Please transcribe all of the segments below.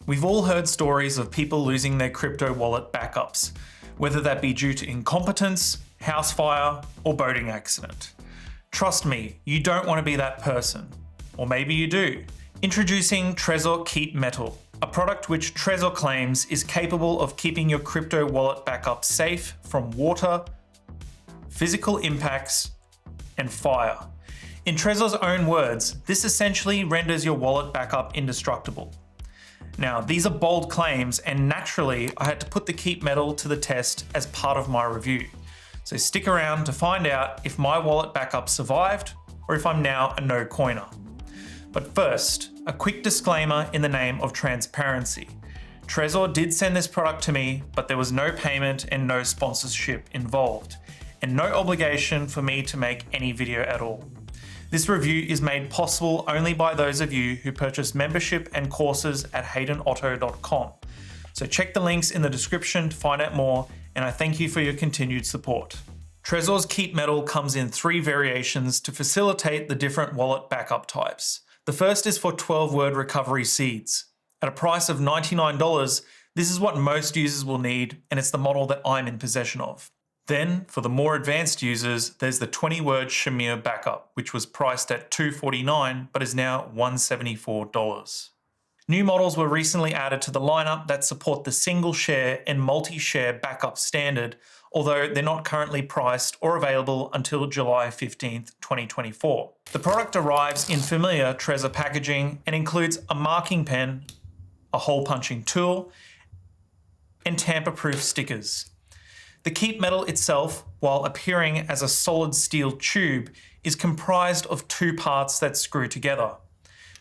We've all heard stories of people losing their crypto wallet backups, whether that be due to incompetence, house fire, or boating accident. Trust me, you don't want to be that person. Or maybe you do. Introducing Trezor Keep Metal, a product which Trezor claims is capable of keeping your crypto wallet backup safe from water, physical impacts, and fire. In Trezor's own words, this essentially renders your wallet backup indestructible. Now, these are bold claims, and naturally, I had to put the Keep Metal to the test as part of my review. So stick around to find out if my wallet backup survived, or if I'm now a no-coiner. But first, a quick disclaimer in the name of transparency. Trezor did send this product to me, but there was no payment and no sponsorship involved, and no obligation for me to make any video at all. This review is made possible only by those of you who purchase membership and courses at haydenauto.com. So check the links in the description to find out more, and I thank you for your continued support. Trezor's Keep Metal comes in 3 variations to facilitate the different wallet backup types. The first is for 12-word recovery seeds. At a price of $99, this is what most users will need, and it's the model that I'm in possession of. Then, for the more advanced users, there's the 20-word Shamir backup, which was priced at $249 but is now $174. New models were recently added to the lineup that support the single share and multi-share backup standard, although they're not currently priced or available until July 15th, 2024. The product arrives in familiar Trezor packaging and includes a marking pen, a hole punching tool, and tamper-proof stickers. The Keep Metal itself, while appearing as a solid steel tube, is comprised of 2 parts that screw together.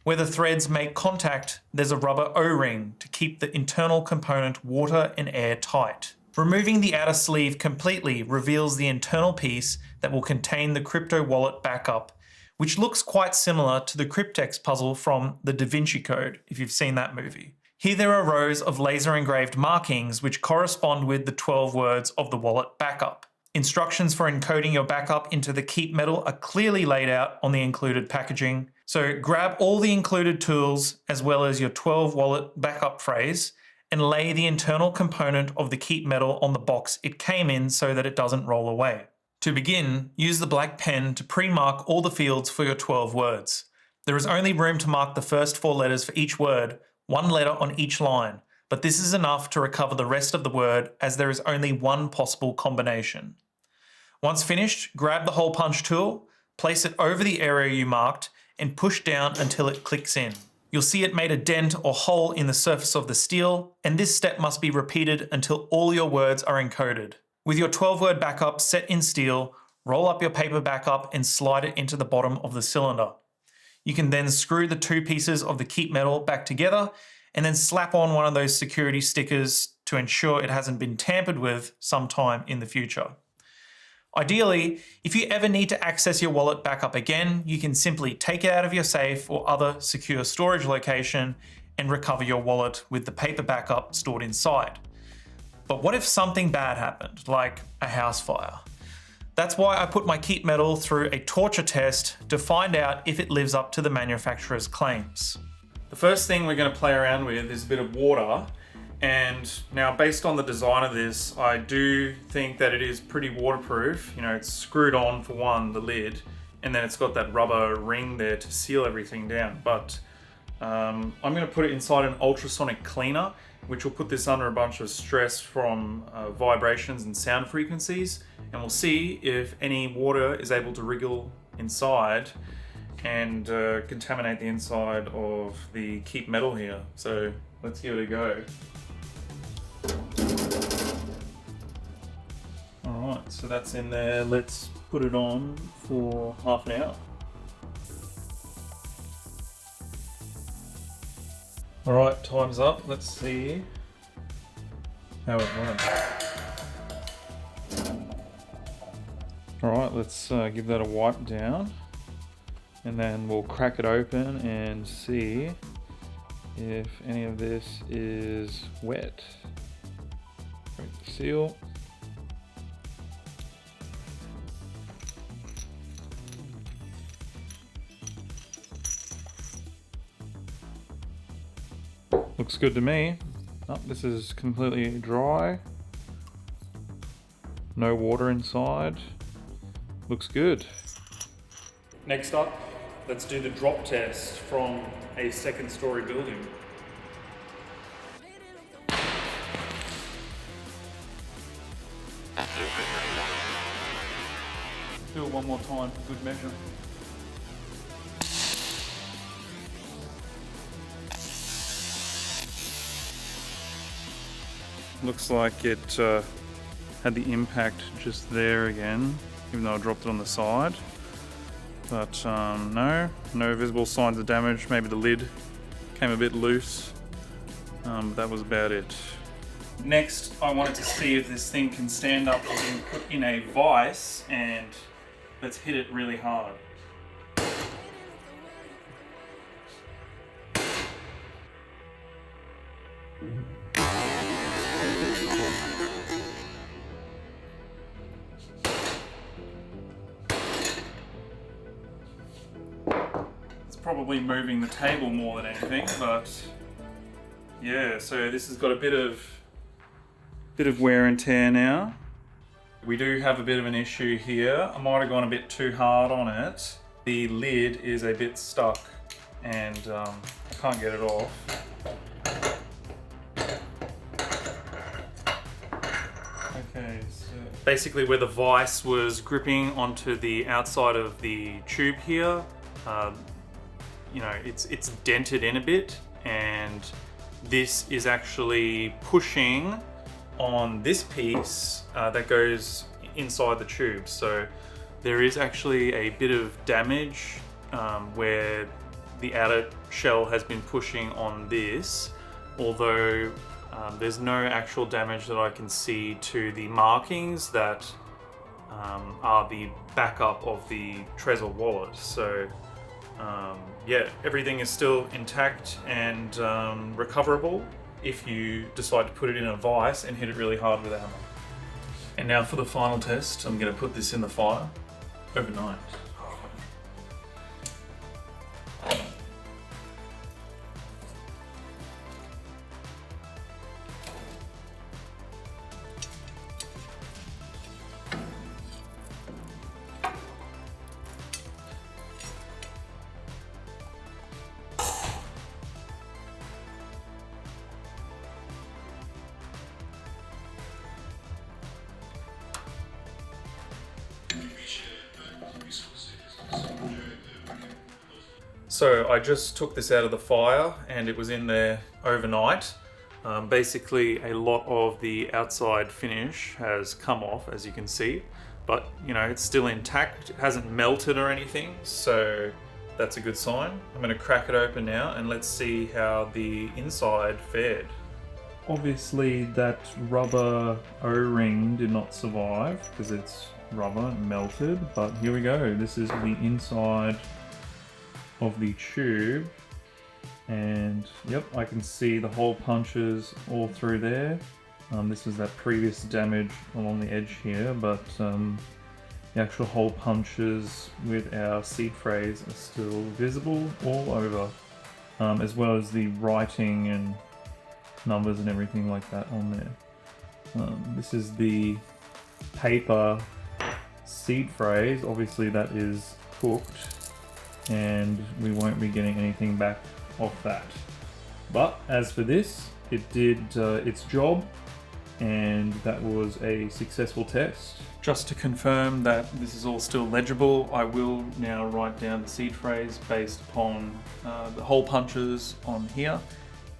Where the threads make contact, there's a rubber O-ring to keep the internal component water and air tight. Removing the outer sleeve completely reveals the internal piece that will contain the crypto wallet backup, which looks quite similar to the Cryptex puzzle from the Da Vinci Code, if you've seen that movie. Here there are rows of laser engraved markings which correspond with the 12 words of the wallet backup. Instructions for encoding your backup into the Keep Metal are clearly laid out on the included packaging. So grab all the included tools as well as your 12 wallet backup phrase and lay the internal component of the Keep Metal on the box it came in so that it doesn't roll away. To begin, use the black pen to pre-mark all the fields for your 12 words. There is only room to mark the first 4 letters for each word, 1 letter on each line, but this is enough to recover the rest of the word as there is only 1 possible combination. Once finished, grab the hole punch tool, place it over the area you marked, and push down until it clicks in. You'll see it made a dent or hole in the surface of the steel, and this step must be repeated until all your words are encoded. With your 12-word backup set in steel, roll up your paper backup and slide it into the bottom of the cylinder. You can then screw the 2 pieces of the Keep Metal back together and then slap on one of those security stickers to ensure it hasn't been tampered with sometime in the future. Ideally, if you ever need to access your wallet backup again, you can simply take it out of your safe or other secure storage location and recover your wallet with the paper backup stored inside. But what if something bad happened, like a house fire? That's why I put my Keep Metal through a torture test to find out if it lives up to the manufacturer's claims. The first thing we're going to play around with is a bit of water. And now, based on the design of this, I do think that it is pretty waterproof. You know, it's screwed on for one, the lid, and then it's got that rubber ring there to seal everything down. But I'm going to put it inside an ultrasonic cleaner, which will put this under a bunch of stress from vibrations and sound frequencies. And we'll see if any water is able to wriggle inside and contaminate the inside of the Keep Metal here. So let's give it a go. Alright, so that's in there. Let's put it on for half an hour. Alright, time's up. Let's see how it runs. Alright, let's give that a wipe down. And then we'll crack it open and see if any of this is wet. Break the seal. Looks good to me. Oh, this is completely dry. No water inside. Looks good. Next up, let's do the drop test from a second-story building. Do it one more time for good measure. Looks like it had the impact just there again, even though I dropped it on the side. But no visible signs of damage. Maybe the lid came a bit loose, but that was about it. Next, I wanted to see if this thing can stand up and put in a vise, and let's hit it really hard. It's probably moving the table more than anything, but yeah, so this has got a bit of wear and tear now. We do have a bit of an issue here. I might have gone a bit too hard on it. The lid is a bit stuck and I can't get it off. Okay, so basically where the vise was gripping onto the outside of the tube here, you know, it's dented in a bit, and this is actually pushing on this piece that goes inside the tube. So there is actually a bit of damage where the outer shell has been pushing on this, although there's no actual damage that I can see to the markings that are the backup of the Trezor wallet. So yeah, everything is still intact and recoverable if you decide to put it in a vise and hit it really hard with a hammer. And now for the final test, I'm going to put this in the fire overnight. So I just took this out of the fire and it was in there overnight. Basically a lot of the outside finish has come off, as you can see, but you know, it's still intact. It hasn't melted or anything, so that's a good sign. I'm going to crack it open now and let's see how the inside fared. Obviously that rubber O-ring did not survive because it's rubber and melted, but here we go. This is the inside of the tube, and yep, I can see the hole punches all through there. This was that previous damage along the edge here, but the actual hole punches with our seed phrase are still visible all over, as well as the writing and numbers and everything like that on there. This is the paper seed phrase. Obviously that is cooked and we won't be getting anything back off that. But as for this, it did its job, and that was a successful test. Just to confirm that this is all still legible, I will now write down the seed phrase based upon the hole punches on here,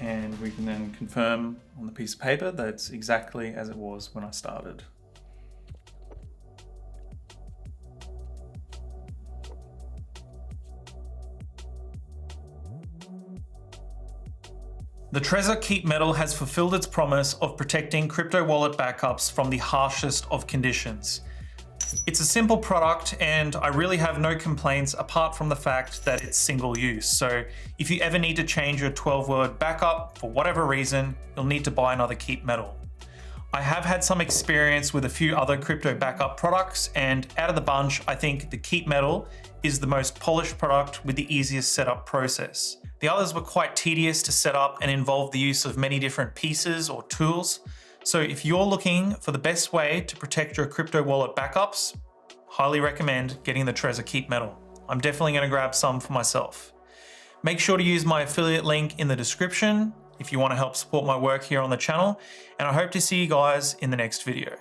and we can then confirm on the piece of paper that it's exactly as it was when I started. The Trezor Keep Metal has fulfilled its promise of protecting crypto wallet backups from the harshest of conditions. It's a simple product and I really have no complaints apart from the fact that it's single use. So if you ever need to change your 12-word backup for whatever reason, you'll need to buy another Keep Metal. I have had some experience with a few other crypto backup products, and out of the bunch, I think the Keep Metal is the most polished product with the easiest setup process. The others were quite tedious to set up and involved the use of many different pieces or tools. So if you're looking for the best way to protect your crypto wallet backups, highly recommend getting the Trezor Keep Metal. I'm definitely going to grab some for myself. Make sure to use my affiliate link in the description if you want to help support my work here on the channel, and I hope to see you guys in the next video.